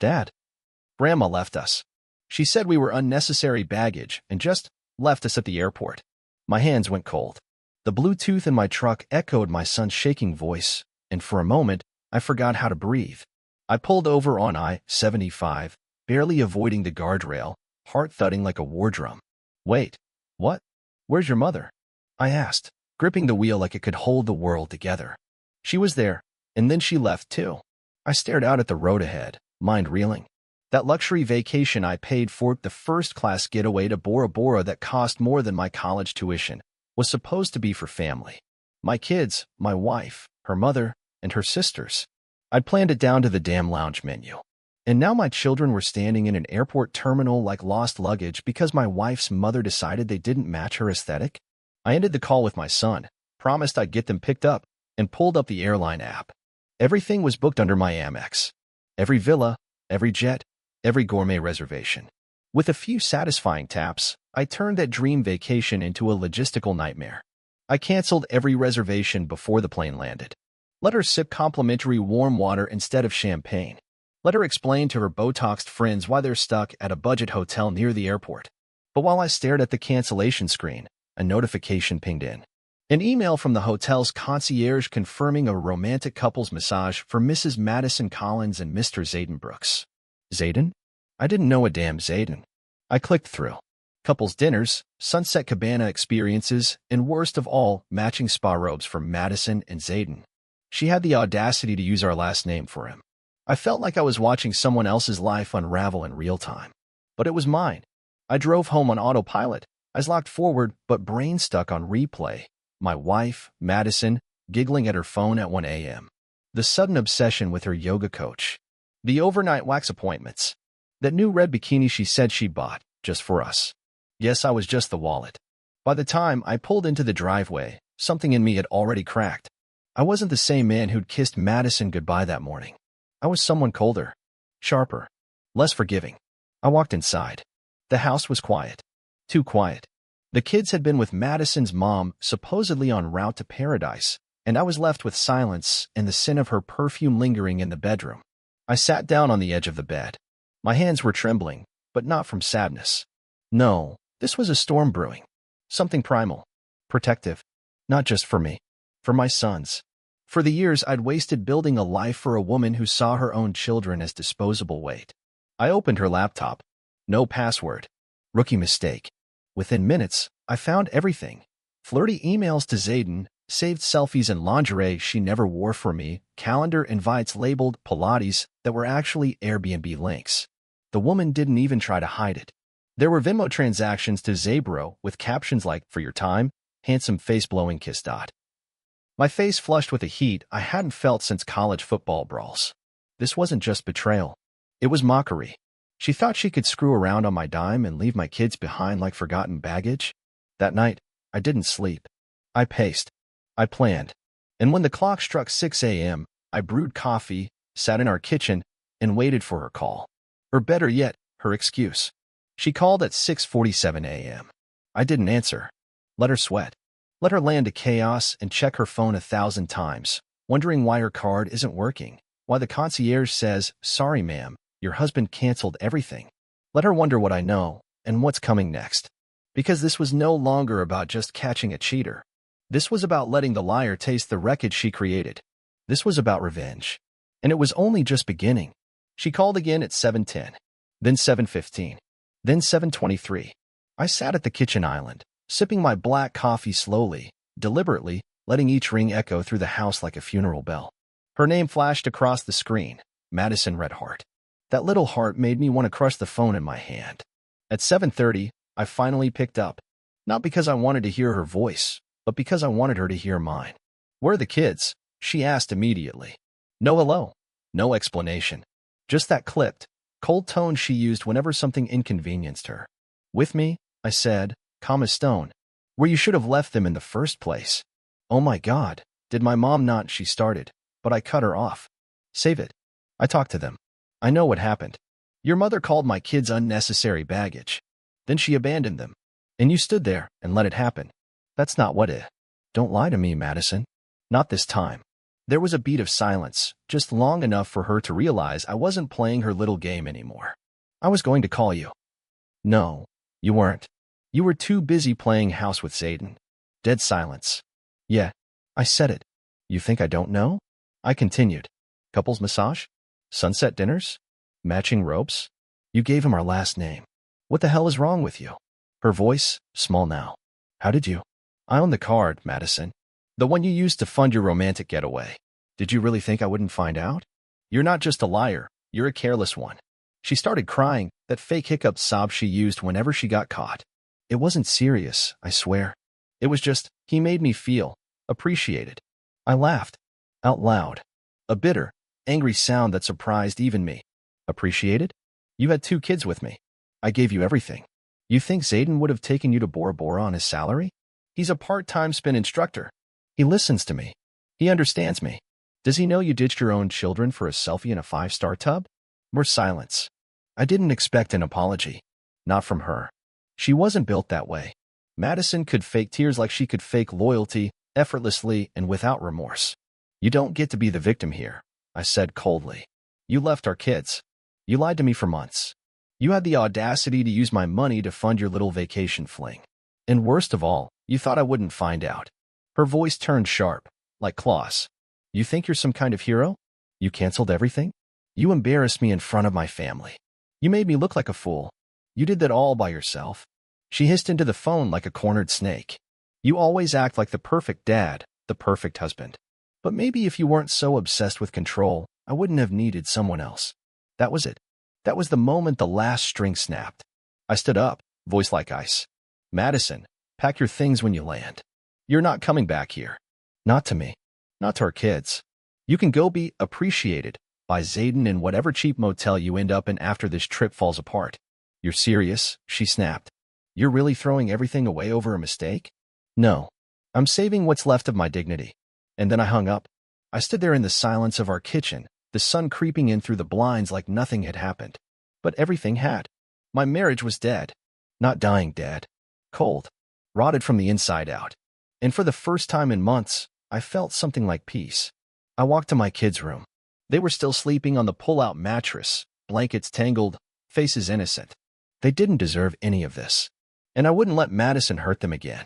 Dad. Grandma left us. She said we were unnecessary baggage and just left us at the airport. My hands went cold. The Bluetooth in my truck echoed my son's shaking voice, and for a moment, I forgot how to breathe. I pulled over on I-75, barely avoiding the guardrail, heart thudding like a war drum. Wait, what? Where's your mother? I asked, gripping the wheel like it could hold the world together. She was there, and then she left too. I stared out at the road ahead, mind reeling. That luxury vacation I paid for, the first-class getaway to Bora Bora that cost more than my college tuition, was supposed to be for family. My kids, my wife, her mother, and her sisters. I'd planned it down to the damn lounge menu. And now my children were standing in an airport terminal like lost luggage because my wife's mother decided they didn't match her aesthetic? I ended the call with my son, promised I'd get them picked up, and pulled up the airline app. Everything was booked under my Amex. Every villa, every jet, every gourmet reservation. With a few satisfying taps, I turned that dream vacation into a logistical nightmare. I canceled every reservation before the plane landed. Let her sip complimentary warm water instead of champagne. Let her explain to her Botoxed friends why they're stuck at a budget hotel near the airport. But while I stared at the cancellation screen, a notification pinged in. An email from the hotel's concierge confirming a romantic couples massage for Mrs. Madison Collins and Mr. Zayden Brooks. Zayden? I didn't know a damn Zayden. I clicked through. Couples dinners, Sunset Cabana experiences, and worst of all, matching spa robes for Madison and Zayden. She had the audacity to use our last name for him. I felt like I was watching someone else's life unravel in real time. But it was mine. I drove home on autopilot, eyes locked forward, but brain stuck on replay. My wife, Madison, giggling at her phone at 1 a.m. The sudden obsession with her yoga coach. The overnight wax appointments. That new red bikini she said she bought, just for us. Yes, I was just the wallet. By the time I pulled into the driveway, something in me had already cracked. I wasn't the same man who'd kissed Madison goodbye that morning. I was someone colder, sharper, less forgiving. I walked inside. The house was quiet. Too quiet. The kids had been with Madison's mom, supposedly en route to paradise, and I was left with silence and the scent of her perfume lingering in the bedroom. I sat down on the edge of the bed. My hands were trembling, but not from sadness. No, this was a storm brewing. Something primal, protective, not just for me, for my sons. For the years I'd wasted building a life for a woman who saw her own children as disposable weight. I opened her laptop. No password. Rookie mistake. Within minutes, I found everything. Flirty emails to Zayden, saved selfies and lingerie she never wore for me, calendar invites labeled Pilates that were actually Airbnb links. The woman didn't even try to hide it. There were Venmo transactions to Zaybro with captions like, "For your time, handsome face-blowing kiss dot." My face flushed with a heat I hadn't felt since college football brawls. This wasn't just betrayal. It was mockery. She thought she could screw around on my dime and leave my kids behind like forgotten baggage. That night, I didn't sleep. I paced. I planned. And when the clock struck 6 a.m., I brewed coffee, sat in our kitchen, and waited for her call. Or better yet, her excuse. She called at 6:47 a.m. I didn't answer. Let her sweat. Let her land to chaos and check her phone 1,000 times, wondering why her card isn't working, why the concierge says, "Sorry, ma'am, your husband canceled everything." Let her wonder what I know and what's coming next. Because this was no longer about just catching a cheater. This was about letting the liar taste the wreckage she created. This was about revenge. And it was only just beginning. She called again at 7:10, then 7:15, then 7:23. I sat at the kitchen island, sipping my black coffee slowly, deliberately, letting each ring echo through the house like a funeral bell. Her name flashed across the screen, Madison Redheart. That little heart made me want to crush the phone in my hand. At 7:30, I finally picked up, not because I wanted to hear her voice, but because I wanted her to hear mine. "Where are the kids?" she asked immediately. No hello, no explanation. Just that clipped, cold tone she used whenever something inconvenienced her. "With me," I said, calm as stone. "Where you should have left them in the first place." "Oh my God, did my mom not?" she started, but I cut her off. "Save it. I talked to them. I know what happened. Your mother called my kids unnecessary baggage. Then she abandoned them. And you stood there and let it happen. That's not what it. Don't lie to me, Madison. Not this time." There was a beat of silence, just long enough for her to realize I wasn't playing her little game anymore. I was going to call you. No, you weren't. You were too busy playing house with Zayden. Dead silence. Yeah, I said it. You think I don't know? I continued. Couples massage? Sunset dinners? Matching ropes? You gave him our last name. What the hell is wrong with you? Her voice, small now. How did you? I own the card, Madison. The one you used to fund your romantic getaway. Did you really think I wouldn't find out? You're not just a liar, you're a careless one. She started crying, that fake hiccup sob she used whenever she got caught. It wasn't serious, I swear. It was just, he made me feel appreciated. I laughed. Out loud. A bitter, angry sound that surprised even me. Appreciated? You had 2 kids with me. I gave you everything. You think Zayden would have taken you to Bora Bora on his salary? He's a part-time spin instructor. He listens to me. He understands me. Does he know you ditched your own children for a selfie in a 5-star tub? More silence. I didn't expect an apology. Not from her. She wasn't built that way. Madison could fake tears like she could fake loyalty, effortlessly and without remorse. You don't get to be the victim here, I said coldly. You left our kids. You lied to me for months. You had the audacity to use my money to fund your little vacation fling. And worst of all, you thought I wouldn't find out. Her voice turned sharp, like claws. You think you're some kind of hero? You canceled everything? You embarrassed me in front of my family. You made me look like a fool. You did that all by yourself. She hissed into the phone like a cornered snake. You always act like the perfect dad, the perfect husband. But maybe if you weren't so obsessed with control, I wouldn't have needed someone else. That was it. That was the moment the last string snapped. I stood up, voice like ice. Madison, pack your things when you land. You're not coming back here. Not to me. Not to our kids. You can go be appreciated by Zayden in whatever cheap motel you end up in after this trip falls apart. You're serious? She snapped. You're really throwing everything away over a mistake? No. I'm saving what's left of my dignity. And then I hung up. I stood there in the silence of our kitchen, the sun creeping in through the blinds like nothing had happened. But everything had. My marriage was dead. Not dying dead. Cold. Rotted from the inside out. And for the first time in months, I felt something like peace. I walked to my kids' room. They were still sleeping on the pull-out mattress, blankets tangled, faces innocent. They didn't deserve any of this. And I wouldn't let Madison hurt them again.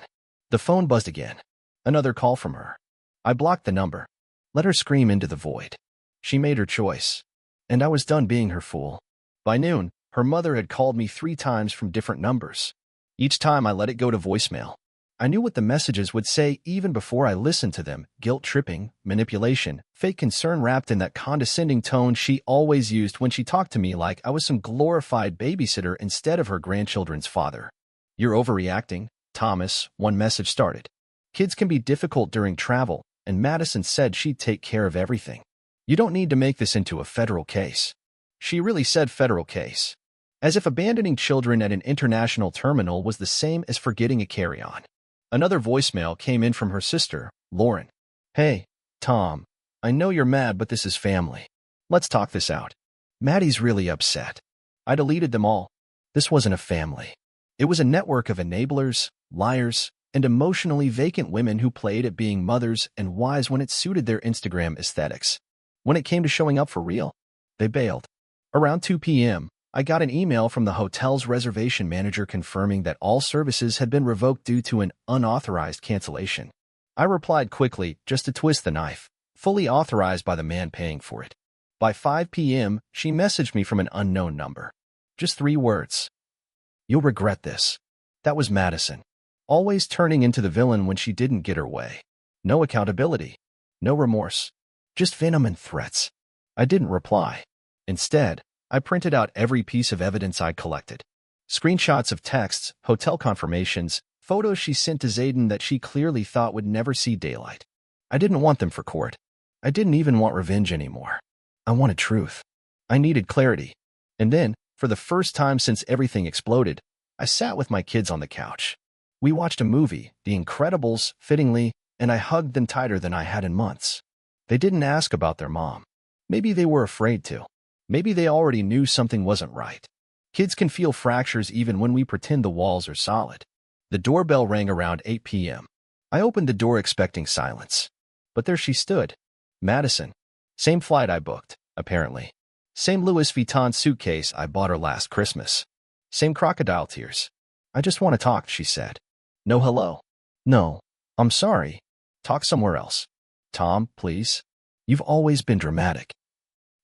The phone buzzed again. Another call from her. I blocked the number. Let her scream into the void. She made her choice. And I was done being her fool. By noon, her mother had called me 3 times from different numbers. Each time I let it go to voicemail. I knew what the messages would say even before I listened to them. Guilt-tripping, manipulation, fake concern wrapped in that condescending tone she always used when she talked to me like I was some glorified babysitter instead of her grandchildren's father. You're overreacting, Thomas, one message started. Kids can be difficult during travel, and Madison said she'd take care of everything. You don't need to make this into a federal case. She really said federal case. As if abandoning children at an international terminal was the same as forgetting a carry-on. Another voicemail came in from her sister, Lauren. Hey, Tom. I know you're mad, but this is family. Let's talk this out. Maddie's really upset. I deleted them all. This wasn't a family. It was a network of enablers, liars, and emotionally vacant women who played at being mothers and wives when it suited their Instagram aesthetics. When it came to showing up for real, they bailed. Around 2 p.m., I got an email from the hotel's reservation manager confirming that all services had been revoked due to an unauthorized cancellation. I replied quickly, just to twist the knife, fully authorized by the man paying for it. By 5 p.m., she messaged me from an unknown number. Just 3 words. You'll regret this. That was Madison. Always turning into the villain when she didn't get her way. No accountability. No remorse. Just venom and threats. I didn't reply. Instead, I printed out every piece of evidence I collected. Screenshots of texts, hotel confirmations, photos she sent to Zayden that she clearly thought would never see daylight. I didn't want them for court. I didn't even want revenge anymore. I wanted truth. I needed clarity. And then, for the first time since everything exploded, I sat with my kids on the couch. We watched a movie, The Incredibles, fittingly, and I hugged them tighter than I had in months. They didn't ask about their mom. Maybe they were afraid to. Maybe they already knew something wasn't right. Kids can feel fractures even when we pretend the walls are solid. The doorbell rang around 8 p.m. I opened the door expecting silence. But there she stood. Madison. Same flight I booked, apparently. Same Louis Vuitton suitcase I bought her last Christmas. Same crocodile tears. I just want to talk, she said. No hello. No. I'm sorry. Talk somewhere else. Tom, please. You've always been dramatic.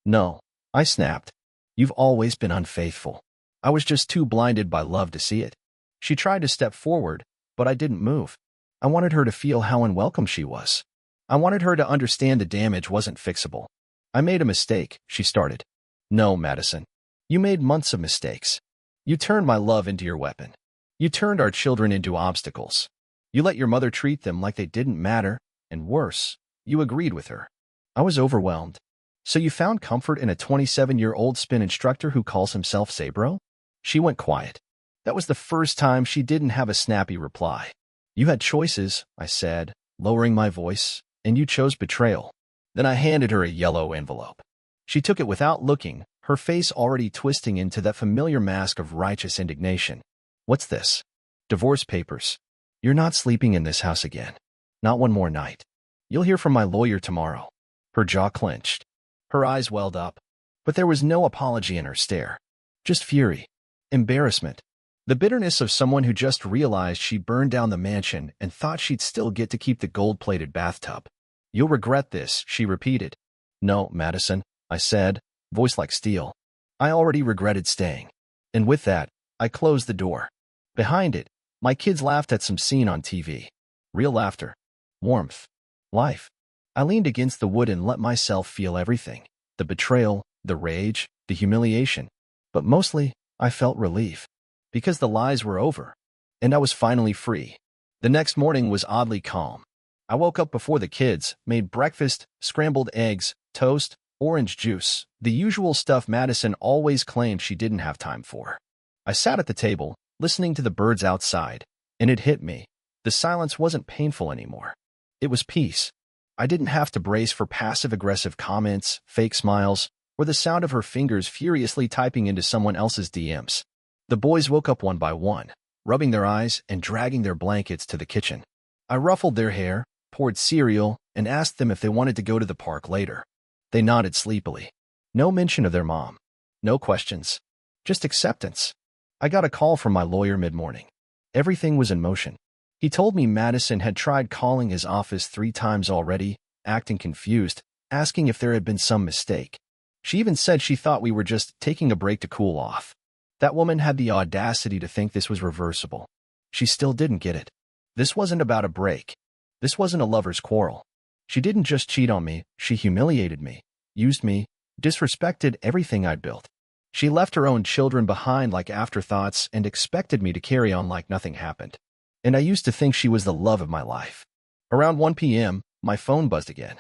No. I snapped. You've always been unfaithful. I was just too blinded by love to see it. She tried to step forward, but I didn't move. I wanted her to feel how unwelcome she was. I wanted her to understand the damage wasn't fixable. I made a mistake, she started. No, Madison. You made months of mistakes. You turned my love into your weapon. You turned our children into obstacles. You let your mother treat them like they didn't matter, and worse, you agreed with her. I was overwhelmed. So you found comfort in a 27-year-old spin instructor who calls himself Sabro? She went quiet. That was the first time she didn't have a snappy reply. You had choices, I said, lowering my voice, and you chose betrayal. Then I handed her a yellow envelope. She took it without looking, her face already twisting into that familiar mask of righteous indignation. What's this? Divorce papers. You're not sleeping in this house again. Not one more night. You'll hear from my lawyer tomorrow. Her jaw clenched. Her eyes welled up, but there was no apology in her stare. Just fury. Embarrassment. The bitterness of someone who just realized she burned down the mansion and thought she'd still get to keep the gold-plated bathtub. You'll regret this, she repeated. No, Madison, I said, voice like steel. I already regretted staying. And with that, I closed the door. Behind it, my kids laughed at some scene on TV. Real laughter. Warmth. Life. I leaned against the wood and let myself feel everything. The betrayal, the rage, the humiliation. But mostly, I felt relief. Because the lies were over. And I was finally free. The next morning was oddly calm. I woke up before the kids, made breakfast, scrambled eggs, toast, orange juice, the usual stuff Madison always claimed she didn't have time for. I sat at the table, listening to the birds outside, and it hit me. The silence wasn't painful anymore. It was peace. I didn't have to brace for passive-aggressive comments, fake smiles, or the sound of her fingers furiously typing into someone else's DMs. The boys woke up one by one, rubbing their eyes and dragging their blankets to the kitchen. I ruffled their hair, poured cereal, and asked them if they wanted to go to the park later. They nodded sleepily. No mention of their mom. No questions. Just acceptance. I got a call from my lawyer mid-morning. Everything was in motion. He told me Madison had tried calling his office 3 times already, acting confused, asking if there had been some mistake. She even said she thought we were just taking a break to cool off. That woman had the audacity to think this was reversible. She still didn't get it. This wasn't about a break. This wasn't a lover's quarrel. She didn't just cheat on me, she humiliated me, used me, disrespected everything I'd built. She left her own children behind like afterthoughts and expected me to carry on like nothing happened. And I used to think she was the love of my life. Around 1 p.m., my phone buzzed again.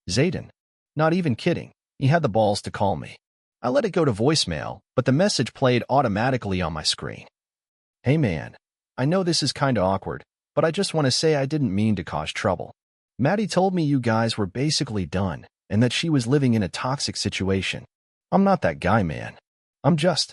Zayden. Not even kidding. He had the balls to call me. I let it go to voicemail, but the message played automatically on my screen. Hey man, I know this is kinda awkward, but I just want to say I didn't mean to cause trouble. Maddie told me you guys were basically done, and that she was living in a toxic situation. I'm not that guy, man. I'm just...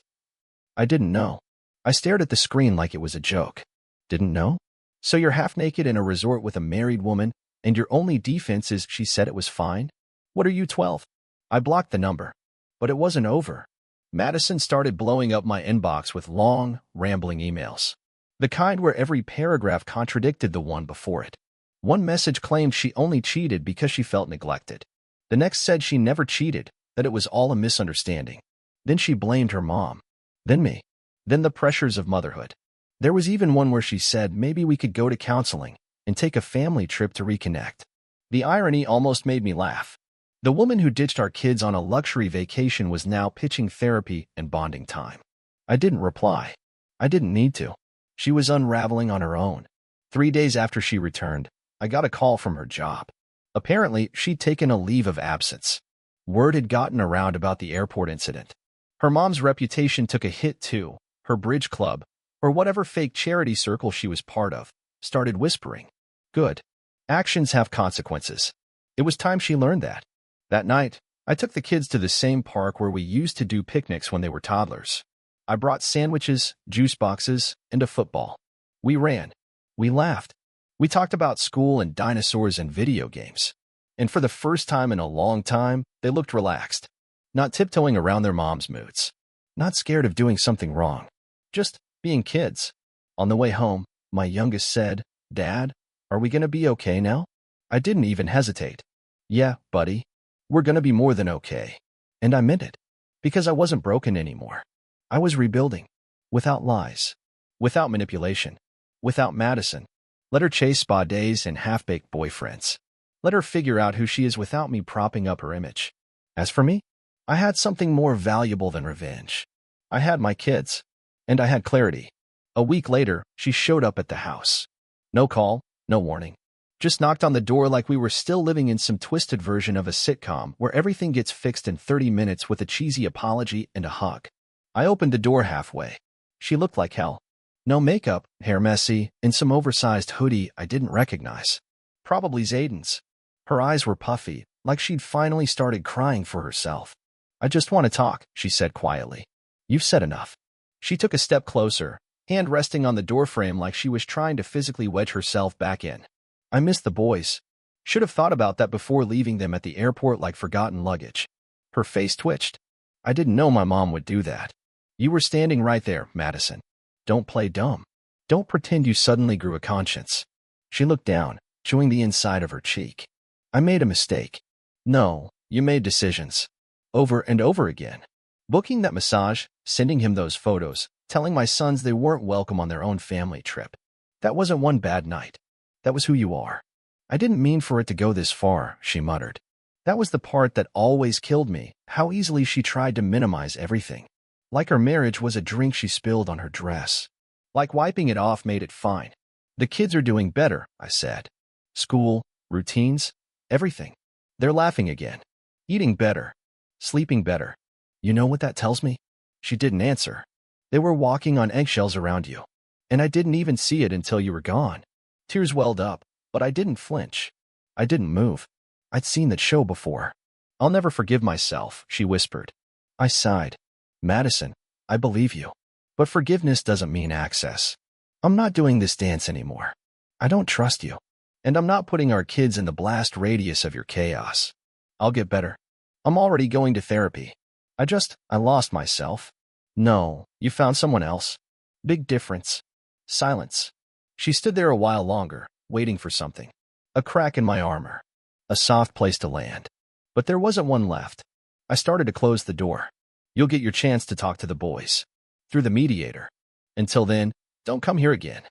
I didn't know. I stared at the screen like it was a joke. Didn't know? So you're half naked in a resort with a married woman, and your only defense is she said it was fine? What are you, 12? I blocked the number. But it wasn't over. Madison started blowing up my inbox with long, rambling emails. The kind where every paragraph contradicted the one before it. One message claimed she only cheated because she felt neglected. The next said she never cheated, that it was all a misunderstanding. Then she blamed her mom. Then me. Then the pressures of motherhood. There was even one where she said maybe we could go to counseling and take a family trip to reconnect. The irony almost made me laugh. The woman who ditched our kids on a luxury vacation was now pitching therapy and bonding time. I didn't reply. I didn't need to. She was unraveling on her own. 3 days after she returned, I got a call from her job. Apparently, she'd taken a leave of absence. Word had gotten around about the airport incident. Her mom's reputation took a hit too. Her bridge club, or whatever fake charity circle she was part of, started whispering. Good. Actions have consequences. It was time she learned that. That night, I took the kids to the same park where we used to do picnics when they were toddlers. I brought sandwiches, juice boxes, and a football. We ran. We laughed. We talked about school and dinosaurs and video games. And for the first time in a long time, they looked relaxed, not tiptoeing around their mom's moods, not scared of doing something wrong, just being kids. On the way home, my youngest said, "Dad, are we going to be okay now?" I didn't even hesitate. "Yeah, buddy, we're going to be more than okay." And I meant it, because I wasn't broken anymore. I was rebuilding, without lies, without manipulation, without Madison. Let her chase spa days and half-baked boyfriends. Let her figure out who she is without me propping up her image. As for me, I had something more valuable than revenge. I had my kids, and I had clarity. A week later, she showed up at the house. No call, no warning. Just knocked on the door like we were still living in some twisted version of a sitcom where everything gets fixed in 30 minutes with a cheesy apology and a hug. I opened the door halfway. She looked like hell. No makeup, hair messy, and some oversized hoodie I didn't recognize. Probably Zayden's. Her eyes were puffy, like she'd finally started crying for herself. "I just want to talk," she said quietly. "You've said enough." She took a step closer, hand resting on the doorframe like she was trying to physically wedge herself back in. "I miss the boys. Should have thought about that before leaving them at the airport like forgotten luggage." Her face twitched. "I didn't know my mom would do that." "You were standing right there, Madison. Don't play dumb. Don't pretend you suddenly grew a conscience." She looked down, chewing the inside of her cheek. "I made a mistake." "No, you made decisions. Over and over again. Booking that massage, sending him those photos, telling my sons they weren't welcome on their own family trip. That wasn't one bad night. That was who you are." "I didn't mean for it to go this far," she muttered. That was the part that always killed me, how easily she tried to minimize everything. Like her marriage was a drink she spilled on her dress. Like wiping it off made it fine. "The kids are doing better," I said. "School, routines, everything. They're laughing again. Eating better. Sleeping better." "You know what that tells me?" She didn't answer. "They were walking on eggshells around you. And I didn't even see it until you were gone." Tears welled up, but I didn't flinch. I didn't move. I'd seen that show before. "I'll never forgive myself," she whispered. I sighed. "Madison, I believe you. But forgiveness doesn't mean access. I'm not doing this dance anymore. I don't trust you. And I'm not putting our kids in the blast radius of your chaos. I'll get better. I'm already going to therapy. I lost myself." "No, you found someone else." "Big difference." Silence. She stood there a while longer, waiting for something. A crack in my armor. A soft place to land. But there wasn't one left. I started to close the door. "You'll get your chance to talk to the boys. Through the mediator. Until then, don't come here again."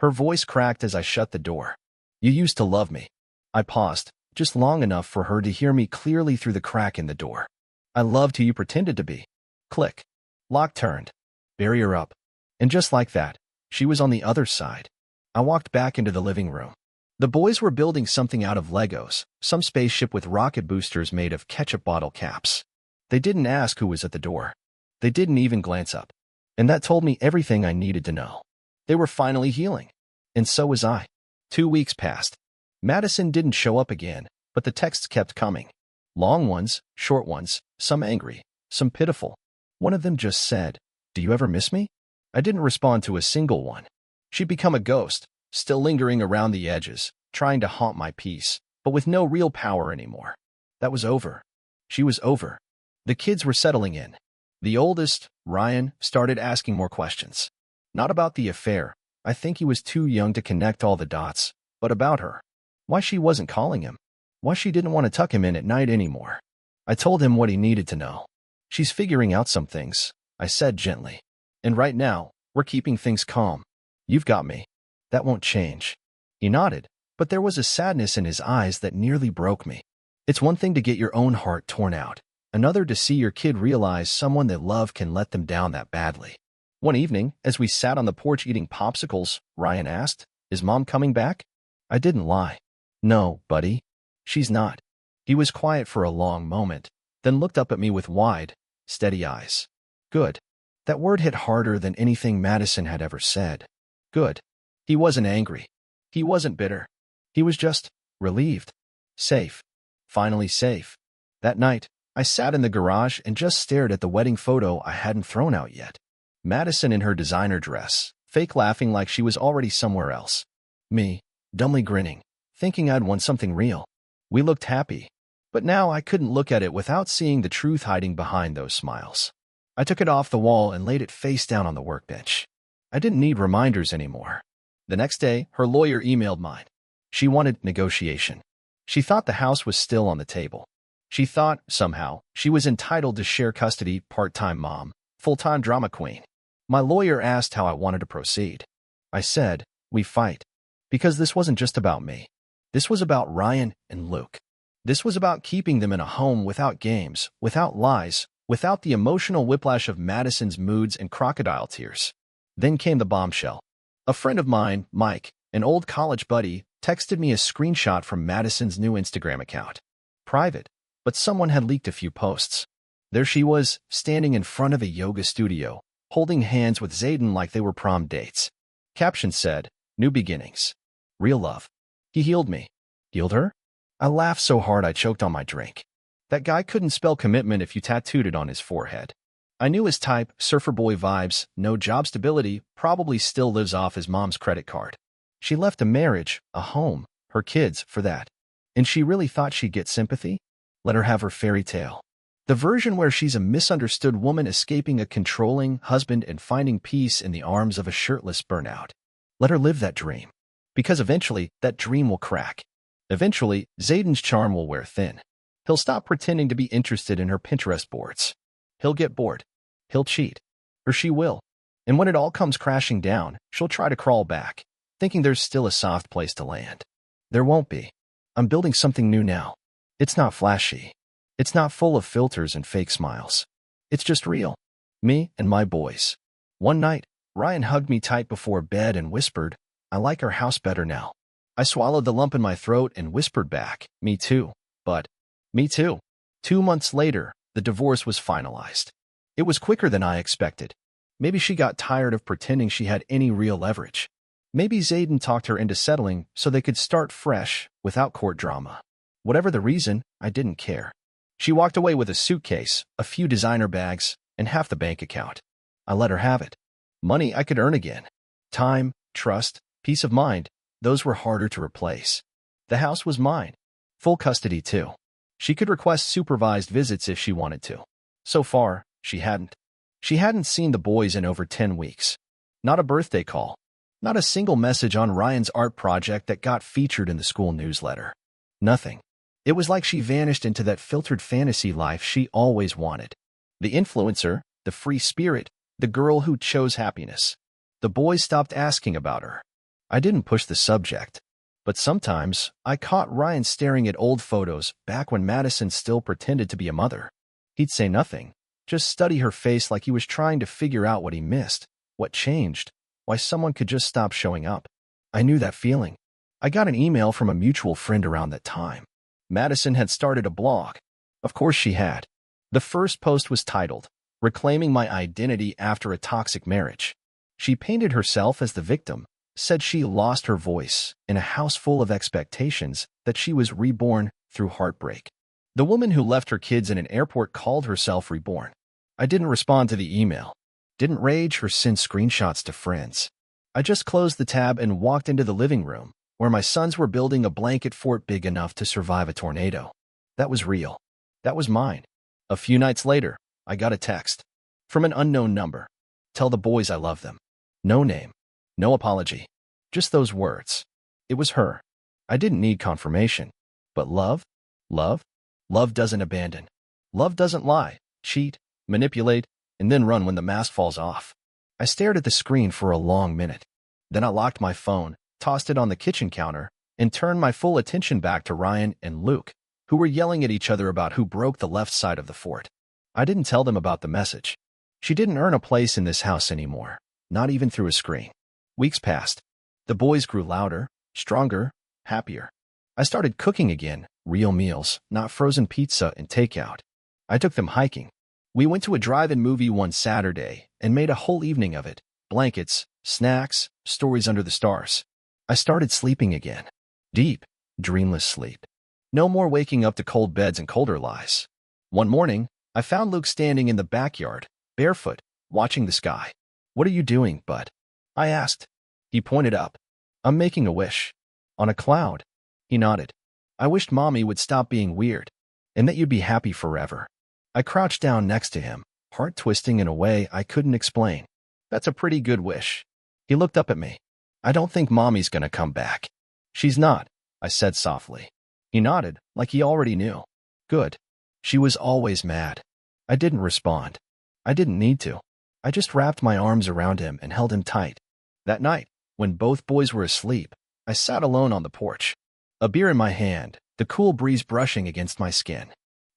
Her voice cracked as I shut the door. "You used to love me." I paused, just long enough for her to hear me clearly through the crack in the door. "I loved who you pretended to be." Click. Lock turned. Barrier up. And just like that, she was on the other side. I walked back into the living room. The boys were building something out of Legos, some spaceship with rocket boosters made of ketchup bottle caps. They didn't ask who was at the door. They didn't even glance up. And that told me everything I needed to know. They were finally healing. And so was I. 2 weeks passed. Madison didn't show up again, but the texts kept coming. Long ones, short ones, some angry, some pitiful. One of them just said, "Do you ever miss me?" I didn't respond to a single one. She'd become a ghost, still lingering around the edges, trying to haunt my peace, but with no real power anymore. That was over. She was over. The kids were settling in. The oldest, Ryan, started asking more questions. Not about the affair. I think he was too young to connect all the dots, but about her. Why she wasn't calling him. Why she didn't want to tuck him in at night anymore. I told him what he needed to know. "She's figuring out some things," I said gently. "And right now, we're keeping things calm. You've got me. That won't change." He nodded, but there was a sadness in his eyes that nearly broke me. It's one thing to get your own heart torn out, another to see your kid realize someone they love can let them down that badly. One evening, as we sat on the porch eating popsicles, Ryan asked, "Is Mom coming back?" I didn't lie. "No, buddy. She's not." He was quiet for a long moment, then looked up at me with wide, steady eyes. Good. That word hit harder than anything Madison had ever said. Good. He wasn't angry. He wasn't bitter. He was just relieved. Safe. Finally safe. That night, I sat in the garage and just stared at the wedding photo I hadn't thrown out yet. Madison in her designer dress, fake laughing like she was already somewhere else. Me, dumbly grinning, thinking I'd won something real. We looked happy. But now I couldn't look at it without seeing the truth hiding behind those smiles. I took it off the wall and laid it face down on the workbench. I didn't need reminders anymore. The next day, her lawyer emailed mine. She wanted negotiation. She thought the house was still on the table. She thought, somehow, she was entitled to share custody, part-time mom, full-time drama queen. My lawyer asked how I wanted to proceed. I said, we fight. Because this wasn't just about me. This was about Ryan and Luke. This was about keeping them in a home without games, without lies, without the emotional whiplash of Madison's moods and crocodile tears. Then came the bombshell. A friend of mine, Mike, an old college buddy, texted me a screenshot from Madison's new Instagram account. Private, but someone had leaked a few posts. There she was, standing in front of a yoga studio, holding hands with Zayden like they were prom dates. Caption said, "New beginnings. Real love." He healed me. Healed her? I laughed so hard I choked on my drink. That guy couldn't spell commitment if you tattooed it on his forehead. I knew his type, surfer boy vibes, no job stability, probably still lives off his mom's credit card. She left a marriage, a home, her kids for that. And she really thought she'd get sympathy? Let her have her fairy tale. The version where she's a misunderstood woman escaping a controlling husband and finding peace in the arms of a shirtless burnout. Let her live that dream. Because eventually, that dream will crack. Eventually, Zayden's charm will wear thin. He'll stop pretending to be interested in her Pinterest boards. He'll get bored. He'll cheat. Or she will. And when it all comes crashing down, she'll try to crawl back, thinking there's still a soft place to land. There won't be. I'm building something new now. It's not flashy. It's not full of filters and fake smiles. It's just real. Me and my boys. One night, Ryan hugged me tight before bed and whispered, "I like our house better now." I swallowed the lump in my throat and whispered back, "Me too." But, me too. 2 months later, the divorce was finalized. It was quicker than I expected. Maybe she got tired of pretending she had any real leverage. Maybe Zayden talked her into settling so they could start fresh, without court drama. Whatever the reason, I didn't care. She walked away with a suitcase, a few designer bags, and half the bank account. I let her have it. Money I could earn again. Time, trust, peace of mind, those were harder to replace. The house was mine. Full custody, too. She could request supervised visits if she wanted to. So far, she hadn't. She hadn't seen the boys in over 10 weeks. Not a birthday call. Not a single message on Ryan's art project that got featured in the school newsletter. Nothing. It was like she vanished into that filtered fantasy life she always wanted. The influencer, the free spirit, the girl who chose happiness. The boys stopped asking about her. I didn't push the subject. But sometimes, I caught Ryan staring at old photos back when Madison still pretended to be a mother. He'd say nothing, just study her face like he was trying to figure out what he missed, what changed, why someone could just stop showing up. I knew that feeling. I got an email from a mutual friend around that time. Madison had started a blog. Of course she had. The first post was titled, "Reclaiming My Identity After a Toxic Marriage." She painted herself as the victim, said she lost her voice in a house full of expectations, that she was reborn through heartbreak. The woman who left her kids in an airport called herself reborn. I didn't respond to the email, didn't rage or send screenshots to friends. I just closed the tab and walked into the living room, where my sons were building a blanket fort big enough to survive a tornado. That was real. That was mine. A few nights later, I got a text from an unknown number. "Tell the boys I love them." No name. No apology. Just those words. It was her. I didn't need confirmation. But love? Love? Love doesn't abandon. Love doesn't lie, cheat, manipulate, and then run when the mask falls off. I stared at the screen for a long minute. Then I locked my phone, tossed it on the kitchen counter, and turned my full attention back to Ryan and Luke, who were yelling at each other about who broke the left side of the fort. I didn't tell them about the message. She didn't earn a place in this house anymore, not even through a screen. Weeks passed. The boys grew louder, stronger, happier. I started cooking again, real meals, not frozen pizza and takeout. I took them hiking. We went to a drive-in movie one Saturday and made a whole evening of it. Blankets, snacks, stories under the stars. I started sleeping again. Deep, dreamless sleep. No more waking up to cold beds and colder lies. One morning, I found Luke standing in the backyard, barefoot, watching the sky. "What are you doing, bud?" I asked. He pointed up. "I'm making a wish." "On a cloud." He nodded. I wished Mommy would stop being weird, and that you'd be happy forever. I crouched down next to him, heart twisting in a way I couldn't explain. That's a pretty good wish. He looked up at me. I don't think Mommy's gonna come back. She's not, I said softly. He nodded, like he already knew. Good. She was always mad. I didn't respond. I didn't need to. I just wrapped my arms around him and held him tight. That night, when both boys were asleep, I sat alone on the porch. A beer in my hand, the cool breeze brushing against my skin.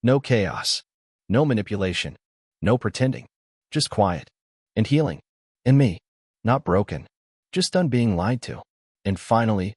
No chaos. No manipulation. No pretending. Just quiet. And healing. And me. Not broken. Just done being lied to. And finally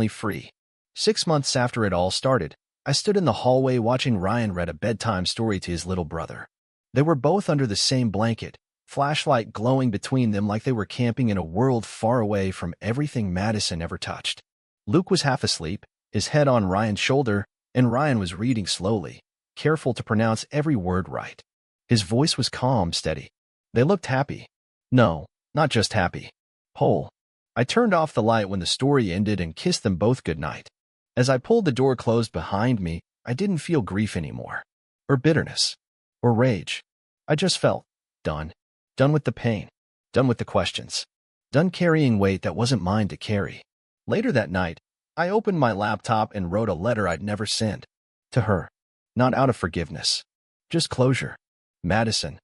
free. 6 months after it all started, I stood in the hallway watching Ryan read a bedtime story to his little brother. They were both under the same blanket, flashlight glowing between them like they were camping in a world far away from everything Madison ever touched. Luke was half asleep, his head on Ryan's shoulder, and Ryan was reading slowly, careful to pronounce every word right. His voice was calm, steady. They looked happy. No, not just happy. Whole. I turned off the light when the story ended and kissed them both goodnight. As I pulled the door closed behind me, I didn't feel grief anymore. Or bitterness. Or rage. I just felt done. Done with the pain. Done with the questions. Done carrying weight that wasn't mine to carry. Later that night, I opened my laptop and wrote a letter I'd never sent. To her. Not out of forgiveness. Just closure. Madison.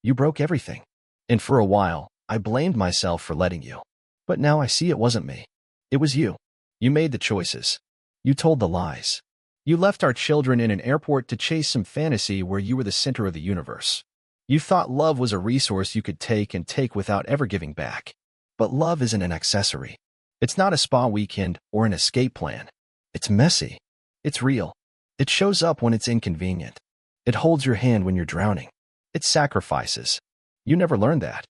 You broke everything. And for a while, I blamed myself for letting you. But now I see it wasn't me. It was you. You made the choices. You told the lies. You left our children in an airport to chase some fantasy where you were the center of the universe. You thought love was a resource you could take and take without ever giving back. But love isn't an accessory. It's not a spa weekend or an escape plan. It's messy. It's real. It shows up when it's inconvenient. It holds your hand when you're drowning. It sacrifices. You never learned that.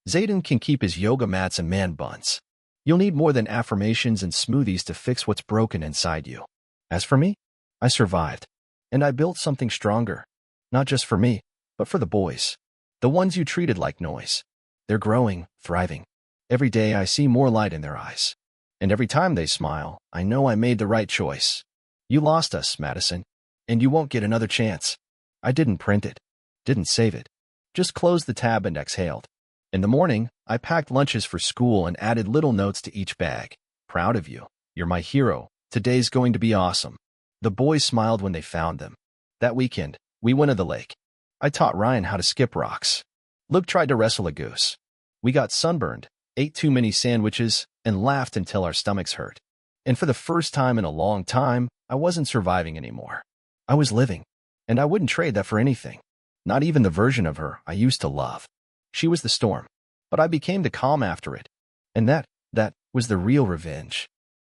Zayden can keep his yoga mats and man buns. You'll need more than affirmations and smoothies to fix what's broken inside you. As for me, I survived. And I built something stronger. Not just for me, but for the boys. The ones you treated like noise. They're growing, thriving. Every day I see more light in their eyes. And every time they smile, I know I made the right choice. You lost us, Madison. And you won't get another chance. I didn't print it. Didn't save it. Just closed the tab and exhaled. In the morning, I packed lunches for school and added little notes to each bag. Proud of you. You're my hero. Today's going to be awesome. The boys smiled when they found them. That weekend, we went to the lake. I taught Ryan how to skip rocks. Luke tried to wrestle a goose. We got sunburned, ate too many sandwiches, and laughed until our stomachs hurt. And for the first time in a long time, I wasn't surviving anymore. I was living. And I wouldn't trade that for anything. Not even the version of her I used to love. She was the storm, but I became the calm after it. And that was the real revenge.